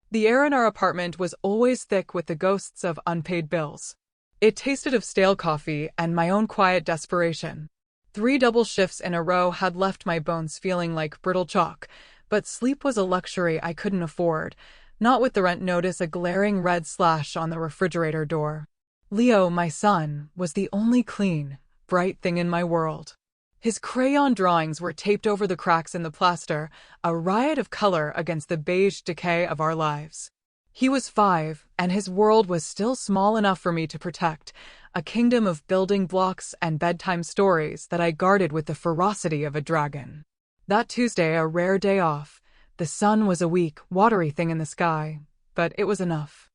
The air in our apartment was always thick with the ghosts of unpaid bills. It tasted of stale coffee and my own quiet desperation. 3 double shifts in a row had left my bones feeling like brittle chalk, but sleep was a luxury I couldn't afford, not with the rent notice a glaring red slash on the refrigerator door. Leo, my son, was the only clean, bright thing in my world. His crayon drawings were taped over the cracks in the plaster, a riot of color against the beige decay of our lives. He was 5, and his world was still small enough for me to protect, a kingdom of building blocks and bedtime stories that I guarded with the ferocity of a dragon. That Tuesday, a rare day off, the sun was a weak, watery thing in the sky, but it was enough.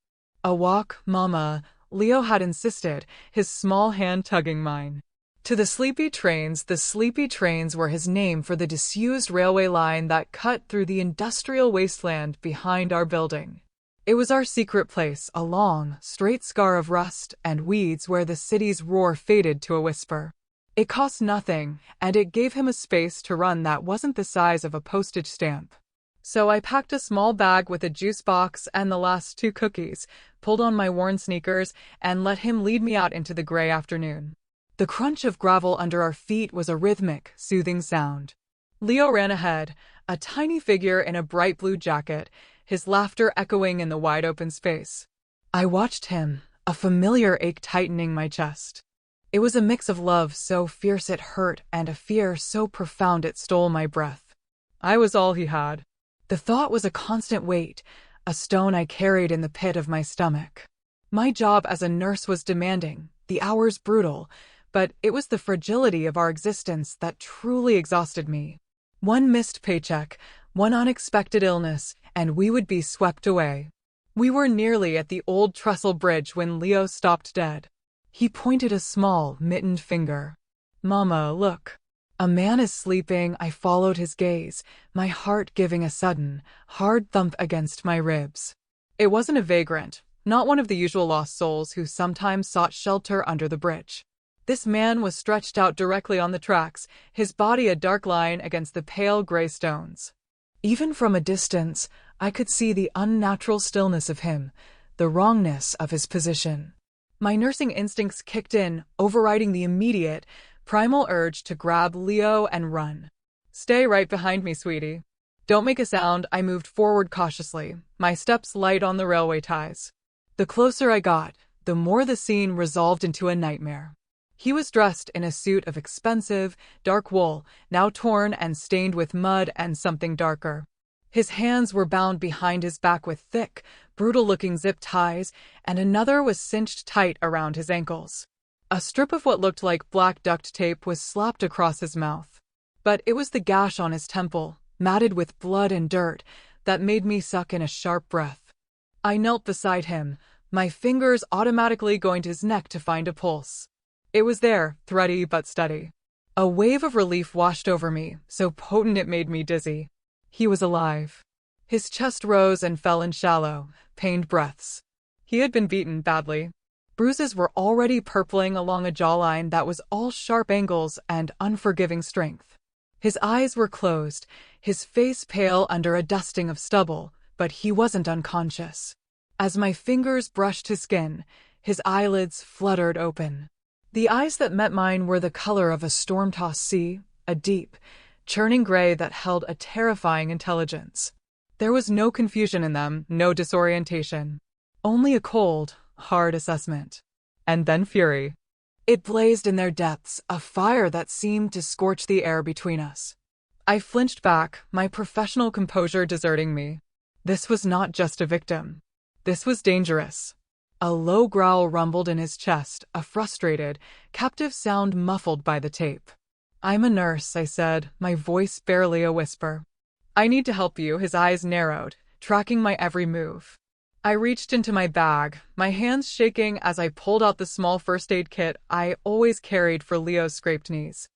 "A walk, Mama," Leo had insisted, his small hand tugging mine. To the sleepy trains were his name for the disused railway line that cut through the industrial wasteland behind our building. It was our secret place, a long, straight scar of rust and weeds where the city's roar faded to a whisper. It cost nothing, and it gave him a space to run that wasn't the size of a postage stamp. So I packed a small bag with a juice box and the last 2 cookies, pulled on my worn sneakers, and let him lead me out into the gray afternoon. The crunch of gravel under our feet was a rhythmic, soothing sound. Leo ran ahead, a tiny figure in a bright blue jacket, his laughter echoing in the wide-open space. I watched him, a familiar ache tightening my chest. It was a mix of love so fierce it hurt and a fear so profound it stole my breath. I was all he had. The thought was a constant weight, a stone I carried in the pit of my stomach. My job as a nurse was demanding, the hours brutal, but it was the fragility of our existence that truly exhausted me. One missed paycheck, one unexpected illness, and we would be swept away. We were nearly at the old trestle bridge when Leo stopped dead. He pointed a small, mittened finger. "Mama, look." "A man is sleeping." I followed his gaze, my heart giving a sudden, hard thump against my ribs. It wasn't a vagrant, not one of the usual lost souls who sometimes sought shelter under the bridge. This man was stretched out directly on the tracks, his body a dark line against the pale gray stones. Even from a distance, I could see the unnatural stillness of him, the wrongness of his position. My nursing instincts kicked in, overriding the immediate, primal urge to grab Leo and run. "Stay right behind me, sweetie. Don't make a sound." I moved forward cautiously, my steps light on the railway ties. The closer I got, the more the scene resolved into a nightmare. He was dressed in a suit of expensive, dark wool, now torn and stained with mud and something darker. His hands were bound behind his back with thick, brutal-looking zip ties, and another was cinched tight around his ankles. A strip of what looked like black duct tape was slapped across his mouth. But it was the gash on his temple, matted with blood and dirt, that made me suck in a sharp breath. I knelt beside him, my fingers automatically going to his neck to find a pulse. It was there, thready but steady. A wave of relief washed over me, so potent it made me dizzy. He was alive. His chest rose and fell in shallow, pained breaths. He had been beaten badly. Bruises were already purpling along a jawline that was all sharp angles and unforgiving strength. His eyes were closed, his face pale under a dusting of stubble, but he wasn't unconscious. As my fingers brushed his skin, his eyelids fluttered open. The eyes that met mine were the color of a storm-tossed sea, a deep, churning gray that held a terrifying intelligence. There was no confusion in them, no disorientation. Only a cold, hard assessment. And then fury. It blazed in their depths, a fire that seemed to scorch the air between us. I flinched back, my professional composure deserting me. This was not just a victim. This was dangerous. A low growl rumbled in his chest, a frustrated, captive sound muffled by the tape. "I'm a nurse," I said, my voice barely a whisper. "I need to help you." His eyes narrowed, tracking my every move. I reached into my bag, my hands shaking as I pulled out the small first aid kit I always carried for Leo's scraped knees.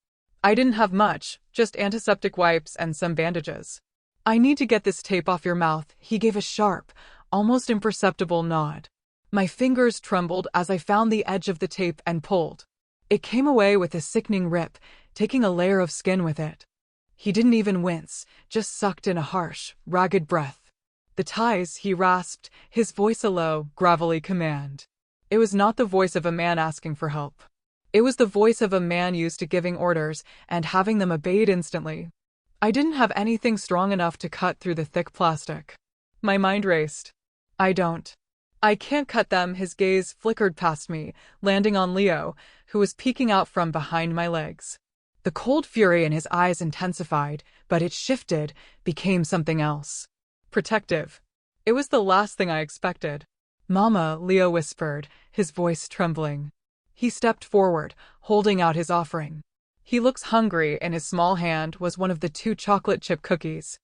I didn't have much, just antiseptic wipes and some bandages. "I need to get this tape off your mouth." He gave a sharp, almost imperceptible nod. My fingers trembled as I found the edge of the tape and pulled. It came away with a sickening rip, taking a layer of skin with it. He didn't even wince, just sucked in a harsh, ragged breath. The ties, he rasped, his voice a low, gravelly command. It was not the voice of a man asking for help. It was the voice of a man used to giving orders and having them obeyed instantly. I didn't have anything strong enough to cut through the thick plastic. My mind raced. I can't cut them. His gaze flickered past me, landing on Leo, who was peeking out from behind my legs. The cold fury in his eyes intensified, but it shifted, became something else. Protective. It was the last thing I expected. "Mama," Leo whispered, his voice trembling. He stepped forward, holding out his offering. He looks hungry, and his small hand was one of the 2 chocolate chip cookies.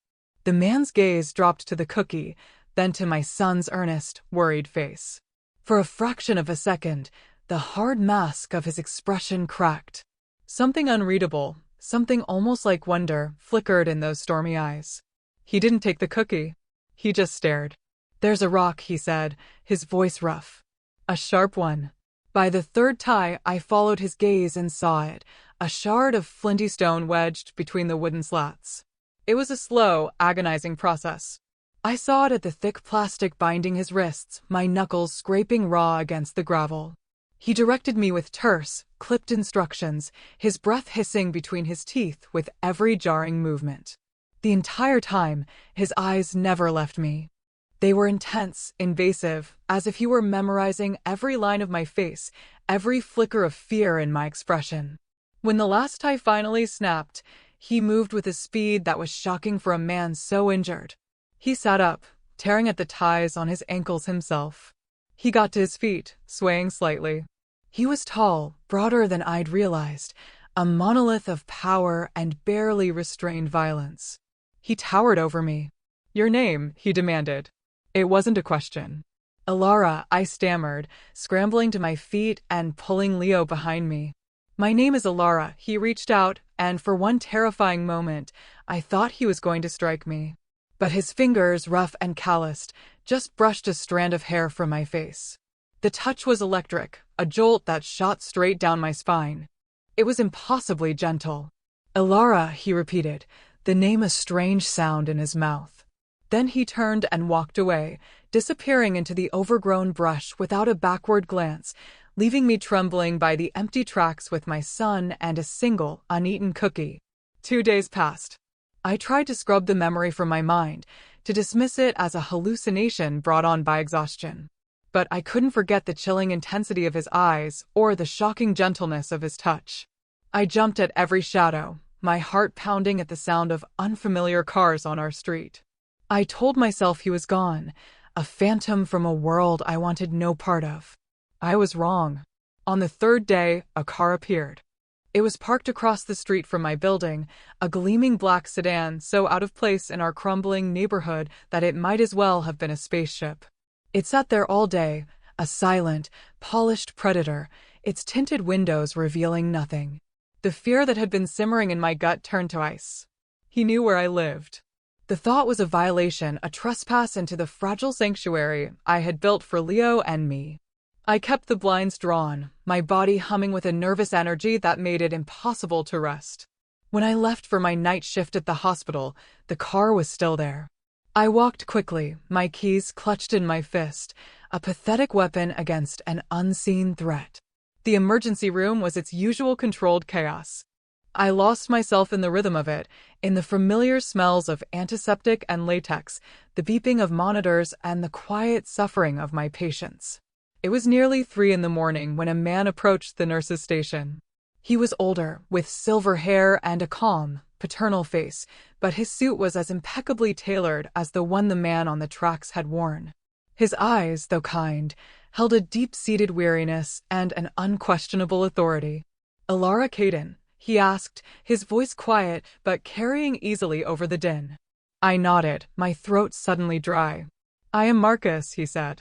The man's gaze dropped to the cookie, then to my son's earnest, worried face. For a fraction of a second, the hard mask of his expression cracked. Something unreadable, something almost like wonder, flickered in those stormy eyes. He didn't take the cookie. He just stared. "There's a rock," he said, his voice rough. "A sharp one." By the 3rd tie, I followed his gaze and saw it, a shard of flinty stone wedged between the wooden slats. It was a slow, agonizing process. I saw it at the thick plastic binding his wrists, my knuckles scraping raw against the gravel. He directed me with terse, clipped instructions, his breath hissing between his teeth with every jarring movement. The entire time, his eyes never left me. They were intense, invasive, as if he were memorizing every line of my face, every flicker of fear in my expression. When the last tie finally snapped, he moved with a speed that was shocking for a man so injured. He sat up, tearing at the ties on his ankles himself. He got to his feet, swaying slightly. He was tall, broader than I'd realized, a monolith of power and barely restrained violence. He towered over me. "Your name," he demanded. It wasn't a question. "Alara," I stammered, scrambling to my feet and pulling Leo behind me. "My name is Alara." He reached out, and for one terrifying moment, I thought he was going to strike me. But his fingers, rough and calloused, just brushed a strand of hair from my face. The touch was electric, a jolt that shot straight down my spine. It was impossibly gentle. "Alara," he repeated, the name a strange sound in his mouth. Then he turned and walked away, disappearing into the overgrown brush without a backward glance, leaving me trembling by the empty tracks with my son and a single, uneaten cookie. 2 days passed. I tried to scrub the memory from my mind, to dismiss it as a hallucination brought on by exhaustion. But I couldn't forget the chilling intensity of his eyes or the shocking gentleness of his touch. I jumped at every shadow, my heart pounding at the sound of unfamiliar cars on our street. I told myself he was gone, a phantom from a world I wanted no part of. I was wrong. On the 3rd day, a car appeared. It was parked across the street from my building, a gleaming black sedan so out of place in our crumbling neighborhood that it might as well have been a spaceship. It sat there all day, a silent, polished predator, its tinted windows revealing nothing. The fear that had been simmering in my gut turned to ice. He knew where I lived. The thought was a violation, a trespass into the fragile sanctuary I had built for Leo and me. I kept the blinds drawn, my body humming with a nervous energy that made it impossible to rest. When I left for my night shift at the hospital, the car was still there. I walked quickly, my keys clutched in my fist, a pathetic weapon against an unseen threat. The emergency room was its usual controlled chaos. I lost myself in the rhythm of it, in the familiar smells of antiseptic and latex, the beeping of monitors, and the quiet suffering of my patients. It was nearly 3 a.m. when a man approached the nurse's station. He was older, with silver hair and a calm, paternal face, but his suit was as impeccably tailored as the one the man on the tracks had worn. His eyes, though kind, held a deep-seated weariness and an unquestionable authority. "Alara Caden?" he asked, his voice quiet but carrying easily over the din. I nodded, my throat suddenly dry. "I am Marcus," he said.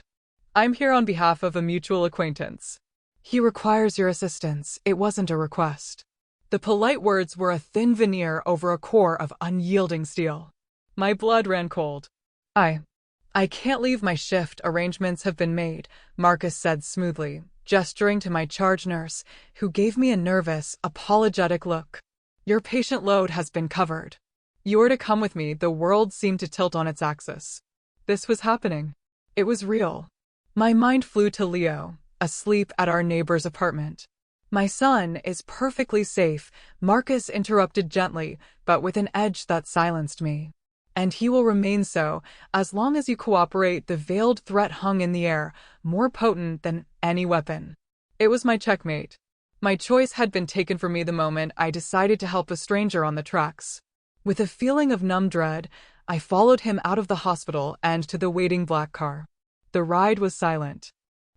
"I'm here on behalf of a mutual acquaintance." "He requires your assistance." It wasn't a request. The polite words were a thin veneer over a core of unyielding steel. My blood ran cold. I can't leave my shift. Arrangements have been made," Marcus said smoothly, gesturing to my charge nurse, who gave me a nervous, apologetic look. "Your patient load has been covered. You are to come with me." The world seemed to tilt on its axis. This was happening. It was real. My mind flew to Leo, asleep at our neighbor's apartment. My son is perfectly safe, Marcus interrupted gently, but with an edge that silenced me. And he will remain so, as long as you cooperate. The veiled threat hung in the air, more potent than any weapon. It was my checkmate. My choice had been taken for me the moment I decided to help a stranger on the tracks. With a feeling of numb dread, I followed him out of the hospital and to the waiting black car. The ride was silent.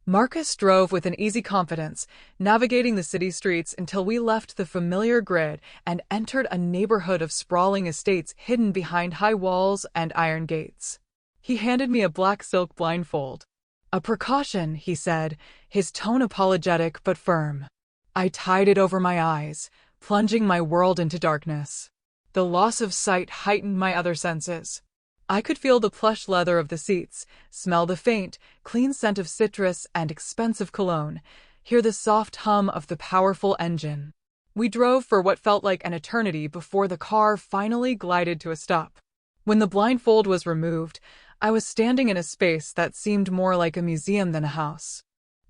Marcus drove with an easy confidence, navigating the city streets until we left the familiar grid and entered a neighborhood of sprawling estates hidden behind high walls and iron gates. He handed me a black silk blindfold. A precaution, he said, his tone apologetic but firm. I tied it over my eyes, plunging my world into darkness. The loss of sight heightened my other senses. I could feel the plush leather of the seats, smell the faint, clean scent of citrus and expensive cologne, hear the soft hum of the powerful engine. We drove for what felt like an eternity before the car finally glided to a stop. When the blindfold was removed, I was standing in a space that seemed more like a museum than a house.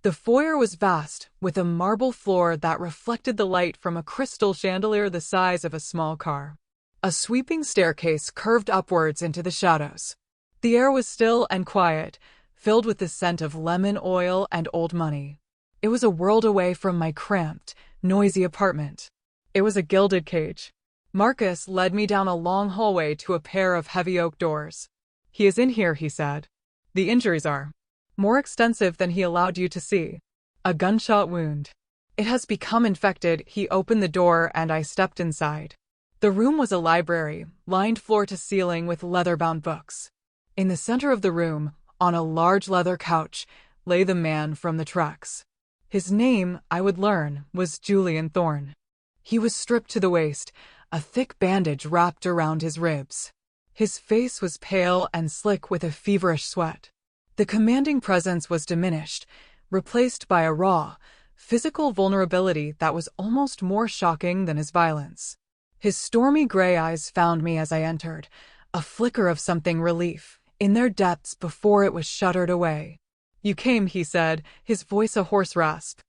The foyer was vast, with a marble floor that reflected the light from a crystal chandelier the size of a small car. A sweeping staircase curved upwards into the shadows. The air was still and quiet, filled with the scent of lemon oil and old money. It was a world away from my cramped, noisy apartment. It was a gilded cage. Marcus led me down a long hallway to a pair of heavy oak doors. "He is in here," he said. "The injuries are more extensive than he allowed you to see. A gunshot wound. It has become infected." He opened the door and I stepped inside. The room was a library, lined floor to ceiling with leather-bound books. In the center of the room, on a large leather couch, lay the man from the tracks. His name, I would learn, was Julian Thorne. He was stripped to the waist, a thick bandage wrapped around his ribs. His face was pale and slick with a feverish sweat. The commanding presence was diminished, replaced by a raw, physical vulnerability that was almost more shocking than his violence. His stormy gray eyes found me as I entered, a flicker of something relief, in their depths before it was shuttered away. "You came," he said, his voice a hoarse rasp.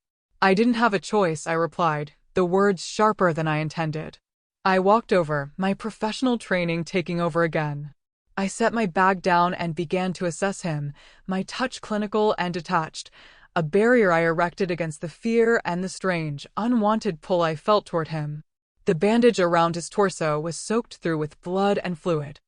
"I didn't have a choice," I replied, the words sharper than I intended. I walked over, my professional training taking over again. I set my bag down and began to assess him, my touch clinical and detached, a barrier I erected against the fear and the strange, unwanted pull I felt toward him. The bandage around his torso was soaked through with blood and fluid.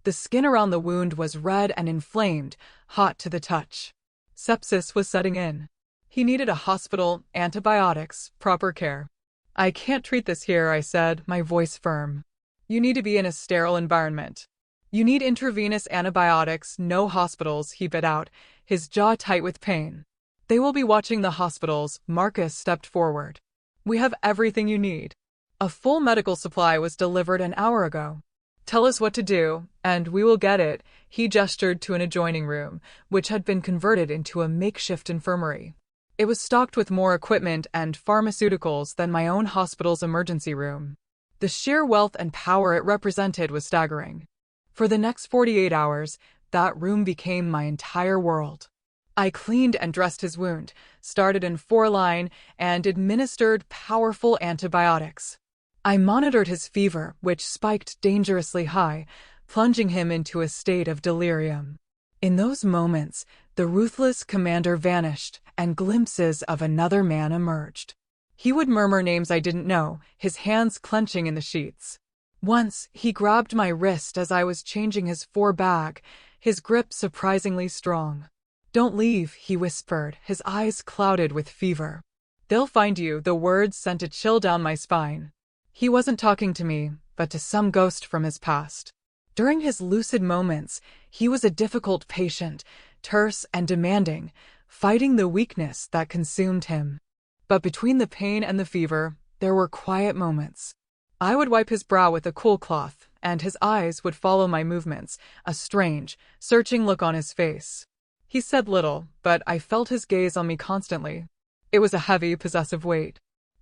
The skin around the wound was red and inflamed, hot to the touch. Sepsis was setting in. He needed a hospital, antibiotics, proper care. "I can't treat this here," I said, my voice firm. "You need to be in a sterile environment. You need intravenous antibiotics, no hospitals," he bit out, his jaw tight with pain. "They will be watching the hospitals." Marcus stepped forward. "We have everything you need. A full medical supply was delivered an hour ago. Tell us what to do, and we will get it." He gestured to an adjoining room, which had been converted into a makeshift infirmary. It was stocked with more equipment and pharmaceuticals than my own hospital's emergency room. The sheer wealth and power it represented was staggering. For the next 48 hours, that room became my entire world. I cleaned and dressed his wound, started in 4-line, and administered powerful antibiotics. I monitored his fever, which spiked dangerously high, plunging him into a state of delirium. In those moments, the ruthless commander vanished, and glimpses of another man emerged. He would murmur names I didn't know, his hands clenching in the sheets. Once, he grabbed my wrist as I was changing his 4-bag, his grip surprisingly strong. "Don't leave," he whispered, his eyes clouded with fever. "They'll find you." The words sent a chill down my spine. He wasn't talking to me, but to some ghost from his past. During his lucid moments, he was a difficult patient, terse and demanding, fighting the weakness that consumed him. But between the pain and the fever, there were quiet moments. I would wipe his brow with a cool cloth, and his eyes would follow my movements, a strange, searching look on his face. He said little, but I felt his gaze on me constantly. It was a heavy, possessive weight.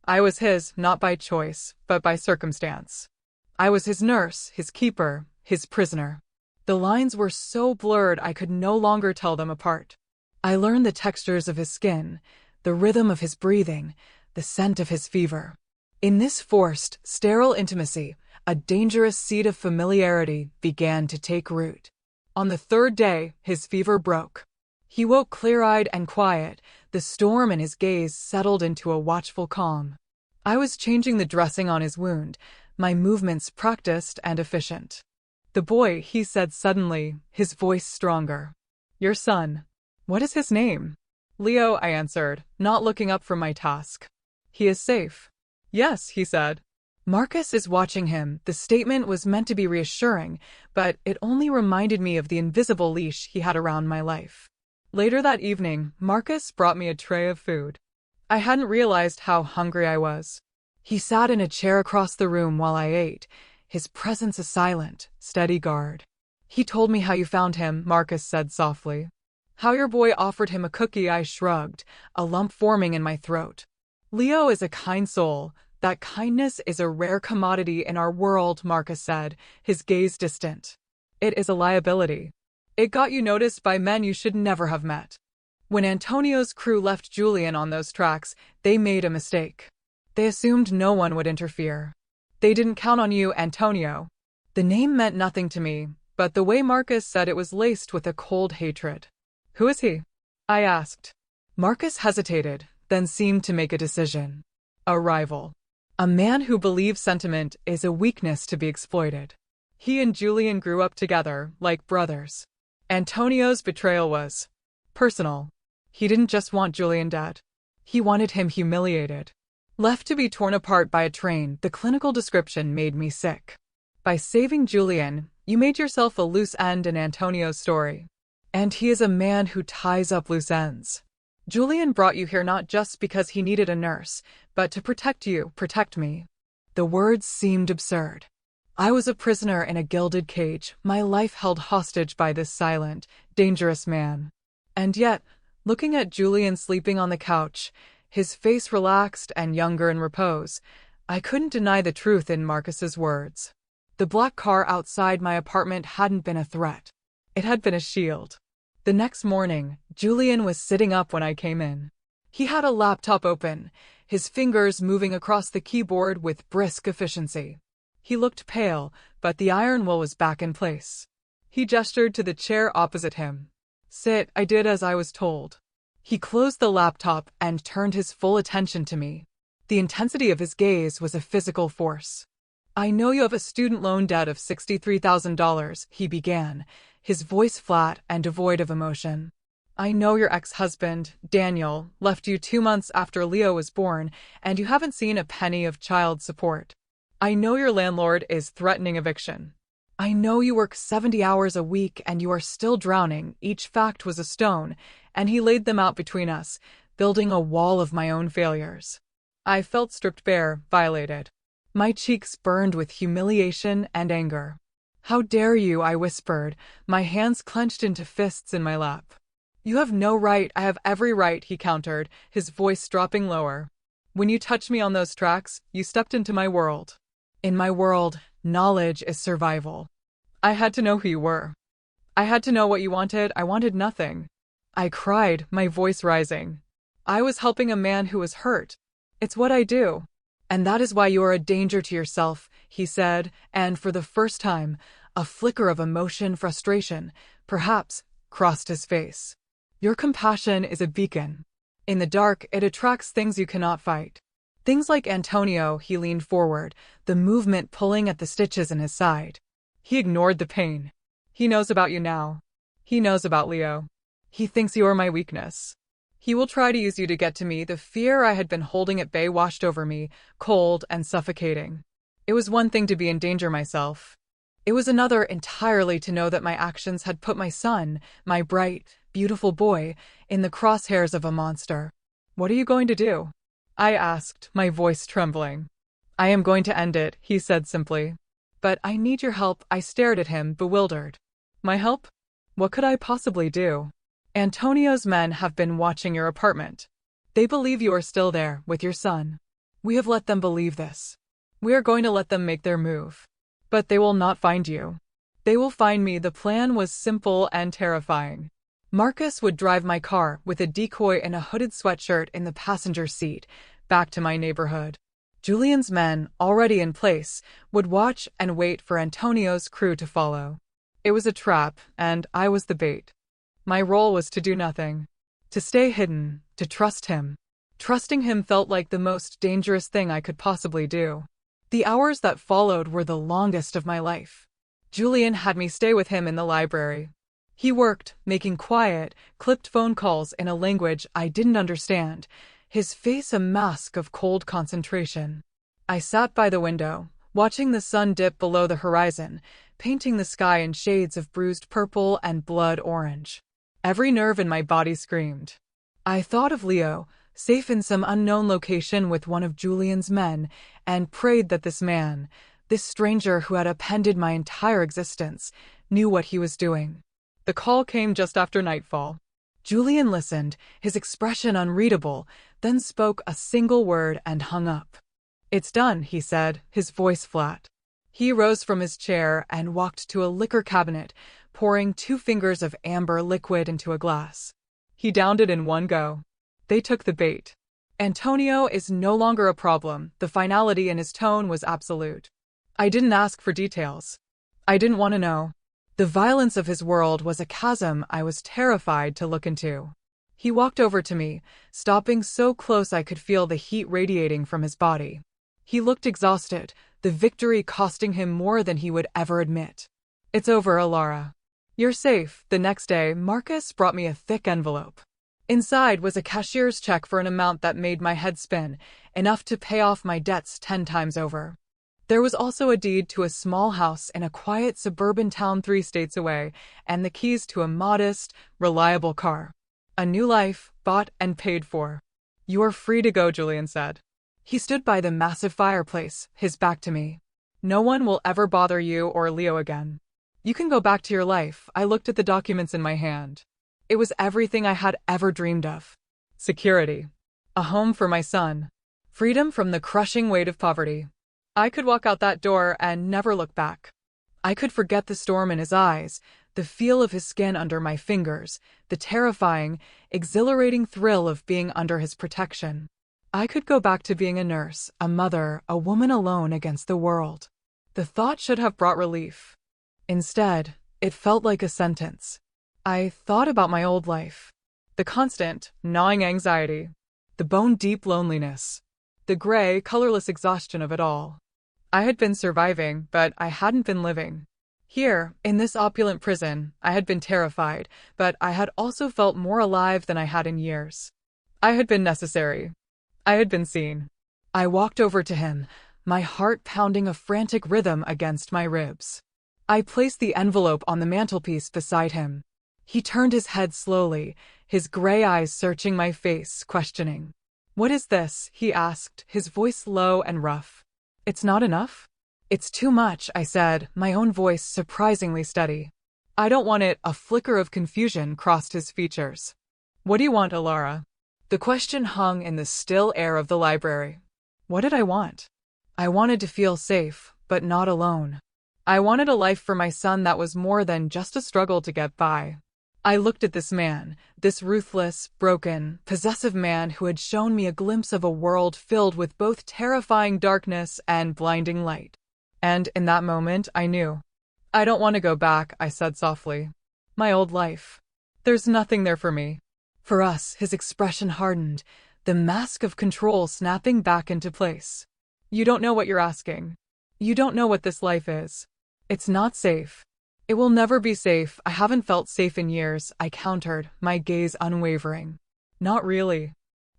I was his, not by choice, but by circumstance. I was his nurse, his keeper, his prisoner. The lines were so blurred I could no longer tell them apart. I learned the textures of his skin, the rhythm of his breathing, the scent of his fever. In this forced, sterile intimacy, a dangerous seed of familiarity began to take root. On the third day, his fever broke. He woke clear-eyed and quiet, the storm in his gaze settled into a watchful calm. I was changing the dressing on his wound, my movements practiced and efficient. "The boy," he said suddenly, his voice stronger. "Your son. What is his name?" "Leo," I answered, not looking up from my task. "He is safe." "Yes," he said. "Marcus is watching him." The statement was meant to be reassuring, but it only reminded me of the invisible leash he had around my life. Later that evening, Marcus brought me a tray of food. I hadn't realized how hungry I was. He sat in a chair across the room while I ate, his presence a silent, steady guard. "He told me how you found him," Marcus said softly. "How your boy offered him a cookie." I shrugged, a lump forming in my throat. "Leo is a kind soul. That kindness is a rare commodity in our world," Marcus said, his gaze distant. "It is a liability. It got you noticed by men you should never have met. When Antonio's crew left Julian on those tracks, they made a mistake. They assumed no one would interfere. They didn't count on you, Antonio." The name meant nothing to me, but the way Marcus said it was laced with a cold hatred. "Who is he?" I asked. Marcus hesitated, then seemed to make a decision. "A rival. A man who believes sentiment is a weakness to be exploited. He and Julian grew up together, like brothers. Antonio's betrayal was personal. He didn't just want Julian dead. He wanted him humiliated. Left to be torn apart by a train, the clinical description made me sick. By saving Julian, you made yourself a loose end in Antonio's story. And he is a man who ties up loose ends. Julian brought you here not just because he needed a nurse, but to protect you, protect me." The words seemed absurd. I was a prisoner in a gilded cage, my life held hostage by this silent, dangerous man. And yet, looking at Julian sleeping on the couch, his face relaxed and younger in repose, I couldn't deny the truth in Marcus's words. The black car outside my apartment hadn't been a threat. It had been a shield. The next morning, Julian was sitting up when I came in. He had a laptop open, his fingers moving across the keyboard with brisk efficiency. He looked pale, but the iron will was back in place. He gestured to the chair opposite him. "Sit." I did as I was told. He closed the laptop and turned his full attention to me. The intensity of his gaze was a physical force. "I know you have a student loan debt of $63,000, he began, his voice flat and devoid of emotion. "I know your ex-husband, Daniel, left you 2 months after Leo was born, and you haven't seen a penny of child support. I know your landlord is threatening eviction. I know you work 70 hours a week and you are still drowning." Each fact was a stone, and he laid them out between us, building a wall of my own failures. I felt stripped bare, violated. My cheeks burned with humiliation and anger. "How dare you?" I whispered, my hands clenched into fists in my lap. "You have no right." "I have every right," he countered, his voice dropping lower. "When you touched me on those tracks, you stepped into my world. In my world, knowledge is survival. I had to know who you were. I had to know what you wanted." "I wanted nothing," I cried, my voice rising. "I was helping a man who was hurt. It's what I do." "And that is why you are a danger to yourself," he said, and for the first time, a flicker of emotion, frustration, perhaps, crossed his face. "Your compassion is a beacon. In the dark, it attracts things you cannot fight. Things like Antonio." He leaned forward, the movement pulling at the stitches in his side. He ignored the pain. "He knows about you now. He knows about Leo. He thinks you are my weakness. He will try to use you to get to me." The fear I had been holding at bay washed over me, cold and suffocating. It was one thing to be in danger myself. It was another entirely to know that my actions had put my son, my bright, beautiful boy, in the crosshairs of a monster. "What are you going to do?" I asked, my voice trembling. "I am going to end it," he said simply. "But I need your help." I stared at him, bewildered. "My help? What could I possibly do?" "Antonio's men have been watching your apartment. They believe you are still there, with your son. We have let them believe this. We are going to let them make their move. But they will not find you. They will find me. The plan was simple and terrifying. Marcus would drive my car with a decoy and a hooded sweatshirt in the passenger seat back to my neighborhood. Julian's men, already in place, would watch and wait for Antonio's crew to follow. It was a trap, and I was the bait. My role was to do nothing. To stay hidden, to trust him. Trusting him felt like the most dangerous thing I could possibly do. The hours that followed were the longest of my life. Julian had me stay with him in the library. He worked, making quiet, clipped phone calls in a language I didn't understand, his face a mask of cold concentration. I sat by the window, watching the sun dip below the horizon, painting the sky in shades of bruised purple and blood orange. Every nerve in my body screamed. I thought of Leo, safe in some unknown location with one of Julian's men, and prayed that this man, this stranger who had upended my entire existence, knew what he was doing. The call came just after nightfall. Julian listened, his expression unreadable, then spoke a single word and hung up. "It's done," he said, his voice flat. He rose from his chair and walked to a liquor cabinet, pouring 2 fingers of amber liquid into a glass. He downed it in one go. They took the bait. Antonio is no longer a problem. The finality in his tone was absolute. I didn't ask for details. I didn't want to know. The violence of his world was a chasm I was terrified to look into. He walked over to me, stopping so close I could feel the heat radiating from his body. He looked exhausted, the victory costing him more than he would ever admit. "It's over, Alara. You're safe." The next day, Marcus brought me a thick envelope. Inside was a cashier's check for an amount that made my head spin, enough to pay off my debts 10 times over. There was also a deed to a small house in a quiet suburban town 3 states away, and the keys to a modest, reliable car. A new life, bought and paid for. "You are free to go," Julian said. He stood by the massive fireplace, his back to me. "No one will ever bother you or Leo again. You can go back to your life." I looked at the documents in my hand. It was everything I had ever dreamed of. Security. A home for my son. Freedom from the crushing weight of poverty. I could walk out that door and never look back. I could forget the storm in his eyes, the feel of his skin under my fingers, the terrifying, exhilarating thrill of being under his protection. I could go back to being a nurse, a mother, a woman alone against the world. The thought should have brought relief. Instead, it felt like a sentence. I thought about my old life. The constant, gnawing anxiety. The bone-deep loneliness. The gray, colorless exhaustion of it all. I had been surviving, but I hadn't been living. Here, in this opulent prison, I had been terrified, but I had also felt more alive than I had in years. I had been necessary. I had been seen. I walked over to him, my heart pounding a frantic rhythm against my ribs. I placed the envelope on the mantelpiece beside him. He turned his head slowly, his gray eyes searching my face, questioning. "What is this?" he asked, his voice low and rough. "It's not enough?" "It's too much," I said, my own voice surprisingly steady. "I don't want it." A flicker of confusion crossed his features. "What do you want, Alara?" The question hung in the still air of the library. What did I want? I wanted to feel safe, but not alone. I wanted a life for my son that was more than just a struggle to get by. I looked at this man, this ruthless, broken, possessive man who had shown me a glimpse of a world filled with both terrifying darkness and blinding light. And in that moment, I knew. "I don't want to go back," I said softly. "My old life. There's nothing there for me." For us, his expression hardened, the mask of control snapping back into place. "You don't know what you're asking. You don't know what this life is. It's not safe. It will never be safe." "I haven't felt safe in years," I countered, my gaze unwavering. "Not really.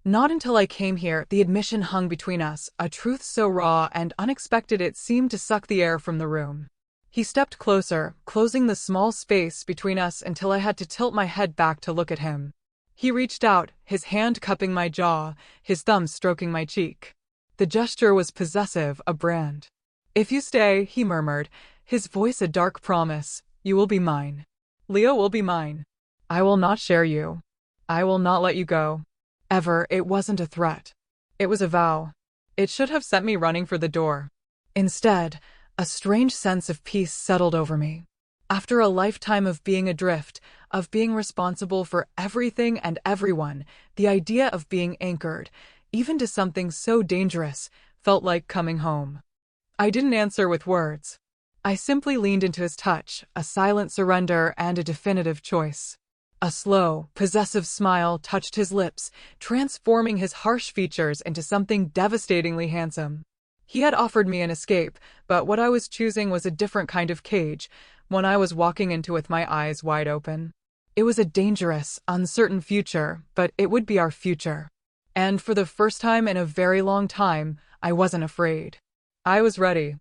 Not until I came here." The admission hung between us, a truth so raw and unexpected it seemed to suck the air from the room. He stepped closer, closing the small space between us until I had to tilt my head back to look at him. He reached out, his hand cupping my jaw, his thumb stroking my cheek. The gesture was possessive, a brand. "If you stay," he murmured, his voice a dark promise, "you will be mine. Leo will be mine. I will not share you. I will not let you go. Ever." It wasn't a threat. It was a vow. It should have sent me running for the door. Instead, a strange sense of peace settled over me. After a lifetime of being adrift, of being responsible for everything and everyone, the idea of being anchored, even to something so dangerous, felt like coming home. I didn't answer with words. I simply leaned into his touch, a silent surrender and a definitive choice. A slow, possessive smile touched his lips, transforming his harsh features into something devastatingly handsome. He had offered me an escape, but what I was choosing was a different kind of cage, one I was walking into with my eyes wide open. It was a dangerous, uncertain future, but it would be our future. And for the first time in a very long time, I wasn't afraid. I was ready.